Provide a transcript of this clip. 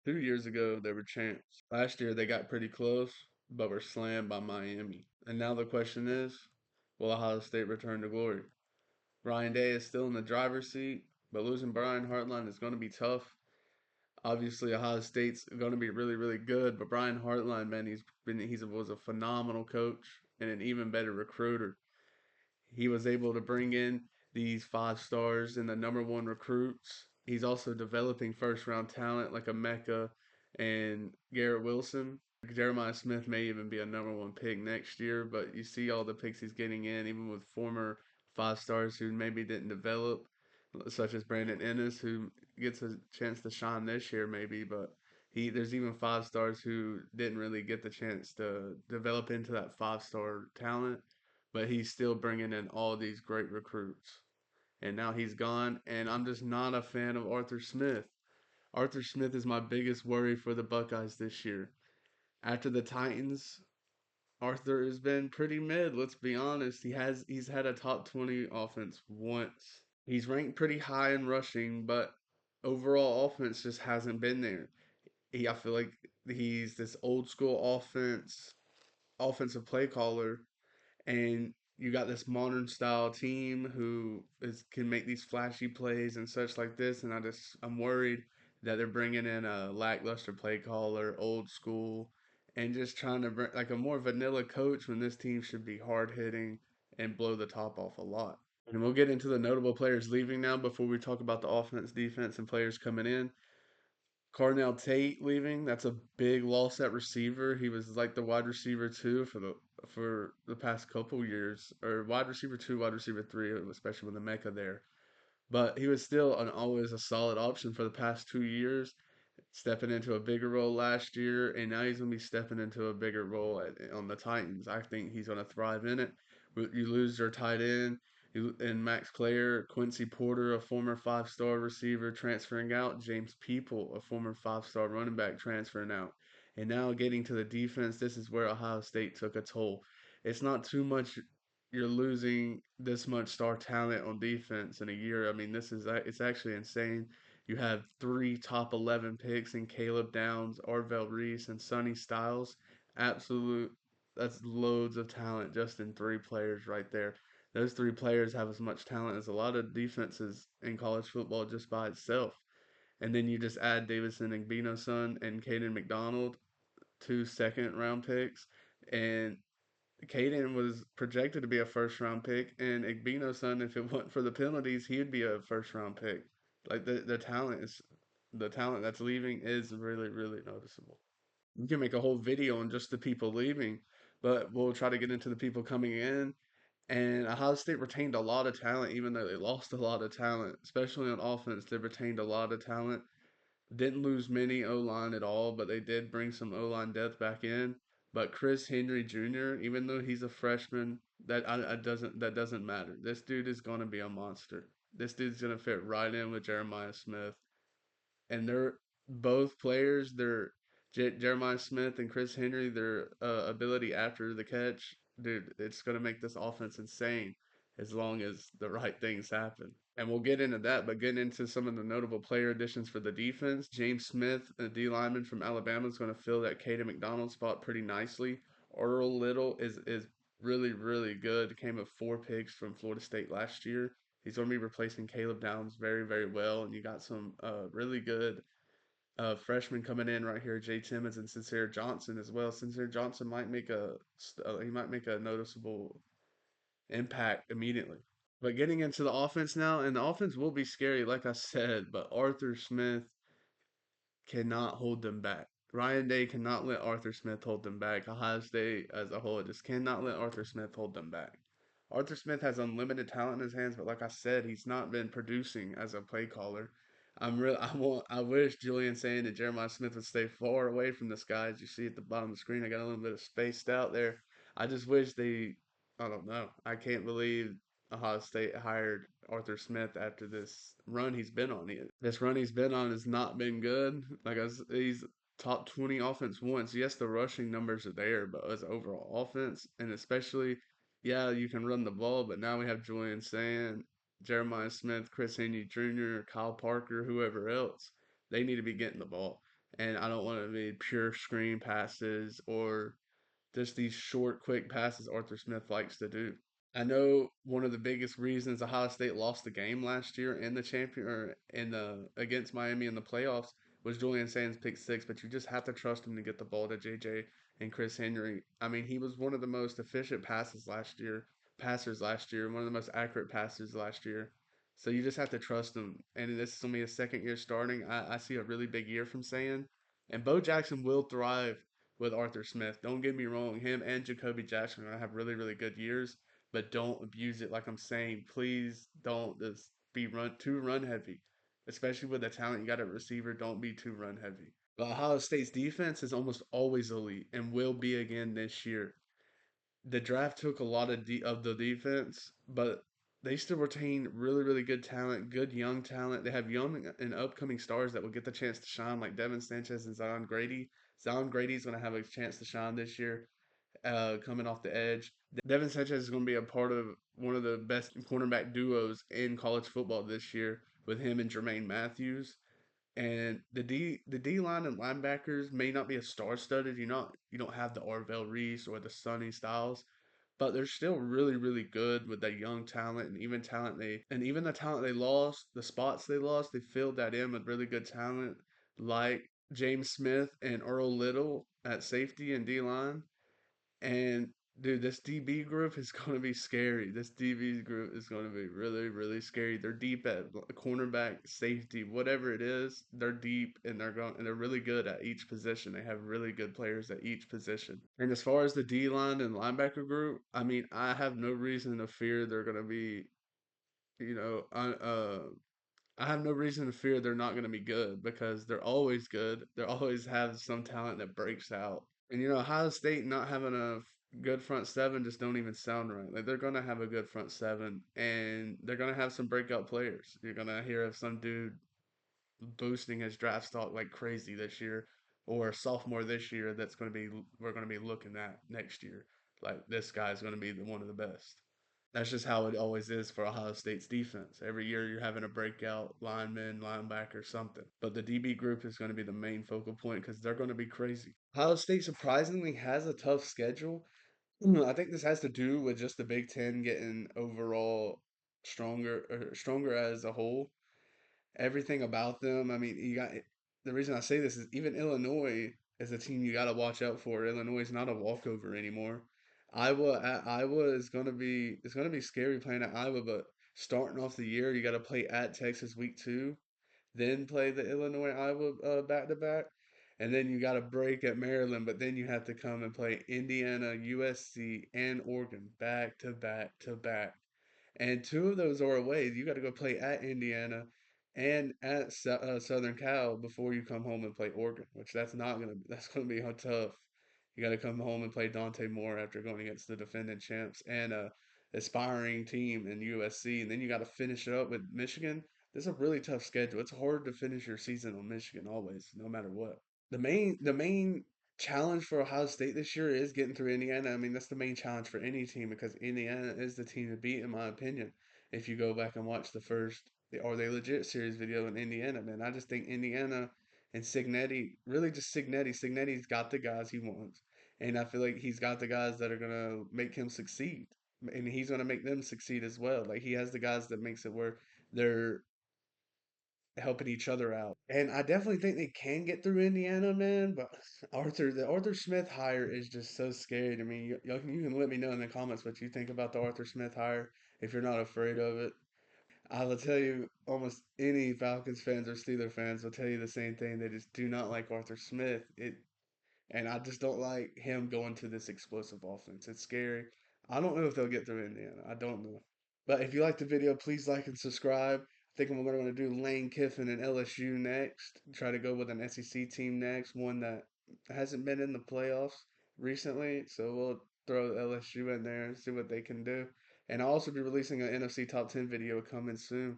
2 years ago, they were champs. Last year, they got pretty close, but were slammed by Miami. And now the question is, will Ohio State return to glory? Ryan Day is still in the driver's seat, but losing Brian Hartline is going to be tough. Obviously, Ohio State's going to be really, really good, but Brian Hartline, man, he was a phenomenal coach and an even better recruiter. He was able to bring in these 5 stars and the number one recruits. He's also developing first round talent like a Mecca and Garrett Wilson. Jeremiah Smith may even be a number one pick next year, but you see all the picks he's getting in, even with former 5 stars who maybe didn't develop, such as Brandon Ennis, who gets a chance to shine this year, maybe, but there's even 5 stars who didn't really get the chance to develop into that 5 star talent, but he's still bringing in all these great recruits. And now he's gone, and I'm just not a fan of Arthur Smith. Arthur Smith is my biggest worry for the Buckeyes this year. After the Titans, Arthur has been pretty mid, let's be honest. He's had a top 20 offense once. He's ranked pretty high in rushing, but overall offense just hasn't been there. I feel like he's this old school offensive play caller, and you got this modern style team who can make these flashy plays and such like this, and I'm worried that they're bringing in a lackluster play caller, old school, and just trying to bring like a more vanilla coach when this team should be hard hitting and blow the top off a lot. And we'll get into the notable players leaving now before we talk about the offense, defense, and players coming in. Carnell Tate leaving. That's a big loss at receiver. He was like the wide receiver two for the past couple years, or wide receiver two, wide receiver three, especially with the Mecca there. But he was still always a solid option for the past 2 years, stepping into a bigger role last year, and now he's going to be stepping into a bigger role on the Titans. I think he's going to thrive in it. You lose your tight end and Max Clare, Quincy Porter, a former 5 star receiver, transferring out, James People, a former 5 star running back, transferring out. And now getting to the defense, this is where Ohio State took a toll. It's not too much you're losing this much star talent on defense in a year. I mean, it's actually insane. You have 3 top 11 picks in Caleb Downs, Arvell Reese, and Sonny Styles. Absolute, that's loads of talent just in 3 players right there. Those 3 players have as much talent as a lot of defenses in college football just by itself. And then you just add Davison Igbinosun and Caden McDonald, 2 second round picks, and Caden was projected to be a first round pick, and Igbinosun, if it wasn't for the penalties, he'd be a first round pick. Like the talent that's leaving is really, really noticeable. You can make a whole video on just the people leaving, but we'll try to get into the people coming in. And Ohio State retained a lot of talent, even though they lost a lot of talent, especially on offense. They retained a lot of talent. Didn't lose many O line at all, but they did bring some O line depth back in. But Chris Henry Jr., even though he's a freshman, that doesn't matter. This dude is going to be a monster. This dude's going to fit right in with Jeremiah Smith, and they're both players. Jeremiah Smith and Chris Henry. Their ability after the catch, dude, it's going to make this offense insane as long as the right things happen. And we'll get into that, but getting into some of the notable player additions for the defense, James Smith, a D lineman from Alabama, is going to fill that Caden McDonald spot pretty nicely. Earl Little is really, really good. Came with 4 picks from Florida State last year. He's going to be replacing Caleb Downs very, very well. And you got some really good freshmen coming in right here, Jay Timmons and Sincere Johnson as well. Sincere Johnson might make a noticeable impact immediately. But getting into the offense now, and the offense will be scary, like I said, but Arthur Smith cannot hold them back. Ryan Day cannot let Arthur Smith hold them back. Ohio State as a whole just cannot let Arthur Smith hold them back. Arthur Smith has unlimited talent in his hands, but like I said, he's not been producing as a play caller. I wish Julian saying that Jeremiah Smith would stay far away from this guy. As you see at the bottom of the screen, I got a little bit of spaced out there. I just wish I don't know. I can't believe Ohio State hired Arthur Smith after this run he's been on. This run he's been on has not been good. He's top 20 offense once. Yes, the rushing numbers are there, but as overall offense, and especially, yeah, you can run the ball, but now we have Julian Sand, Jeremiah Smith, Chris Henry Jr., Kyle Parker, whoever else. They need to be getting the ball. and I don't want to be pure screen passes or just these short, quick passes Arthur Smith likes to do. I know one of the biggest reasons Ohio State lost the game last year in the champion or in the against Miami in the playoffs was Julian Sands pick six, but you just have to trust him to get the ball to JJ and Chris Henry. I mean, he was one of the most efficient passers last year, one of the most accurate passers last year. So you just have to trust him. And this is only his second year starting. I see a really big year from Sand. And Bo Jackson will thrive with Arthur Smith. Don't get me wrong, him and Jacoby Jackson are gonna have really, really good years, but don't abuse it like I'm saying. Please don't just be too run heavy. Especially with the talent you got at receiver, don't be too run heavy. But Ohio State's defense is almost always elite and will be again this year. The draft took a lot of the defense, but they still retain really, really good talent, good young talent. They have young and upcoming stars that will get the chance to shine, like Devin Sanchez and Zion Grady. Zion Grady's going to have a chance to shine this year, coming off the edge. Devin Sanchez is going to be a part of one of the best cornerback duos in college football this year with him and Jermaine Matthews. And the D line and linebackers may not be a star studded. You don't have the Arvell Reese or the Sonny Styles, but they're still really, really good with that young talent and even the talent they lost, the spots they lost, they filled that in with really good talent like James Smith and Earl Little at safety and D line. And dude, this DB group is going to be scary. This DB group is going to be really, really scary. They're deep at cornerback, safety, whatever it is. They're deep and they're really good at each position. They have really good players at each position. And as far as the D line and linebacker group, I mean, I have no reason to fear they're going to be, you know, I have no reason to fear they're not going to be good because they're always good. They always have some talent that breaks out. And Ohio State not having a good front seven just don't even sound right. Like they're gonna have a good front seven, and they're gonna have some breakout players. You're gonna hear of some dude boosting his draft stock like crazy this year, or a sophomore this year that's gonna be we're gonna be looking at next year. Like this guy's gonna be one of the best. That's just how it always is for Ohio State's defense. Every year you're having a breakout lineman, linebacker, something. But the DB group is going to be the main focal point because they're going to be crazy. Ohio State surprisingly has a tough schedule. I think this has to do with just the Big Ten getting overall stronger as a whole. Everything about them. I mean, you got the reason I say this is even Illinois is a team you got to watch out for. Illinois is not a walkover anymore. Iowa is gonna be scary playing at Iowa, but starting off the year, you got to play at Texas week 2, then play the Illinois Iowa back to back, and then you got a break at Maryland, but then you have to come and play Indiana, USC, and Oregon back to back to back. And two of those are away. You got to go play at Indiana and at Southern Cal before you come home and play Oregon, which that's gonna be tough. You got to come home and play Dante Moore after going against the defending champs and a aspiring team in USC, and then you got to finish it up with Michigan. This is a really tough schedule. It's hard to finish your season on Michigan always, no matter what. The main challenge for Ohio State this year is getting through Indiana. I mean, that's the main challenge for any team because Indiana is the team to beat, in my opinion. If you go back and watch the first the Are They Legit series video in Indiana, man, I just think Indiana and Signetti, really just Signetti. Signetti's got the guys he wants, and I feel like he's got the guys that are gonna make him succeed, and he's gonna make them succeed as well. Like he has the guys that makes it where they're helping each other out. And I definitely think they can get through Indiana, man. But the Arthur Smith hire is just so scary to me. You can let me know in the comments what you think about the Arthur Smith hire if you're not afraid of it. I will tell you, almost any Falcons fans or Steeler fans will tell you the same thing. They just do not like Arthur Smith. And I just don't like him going to this explosive offense. It's scary. I don't know if they'll get through Indiana. I don't know. But if you like the video, please like and subscribe. I think we're going to do Lane Kiffin and LSU next. Try to go with an SEC team next, one that hasn't been in the playoffs recently. So we'll throw LSU in there and see what they can do. And I'll also be releasing an NFC Top 10 video coming soon.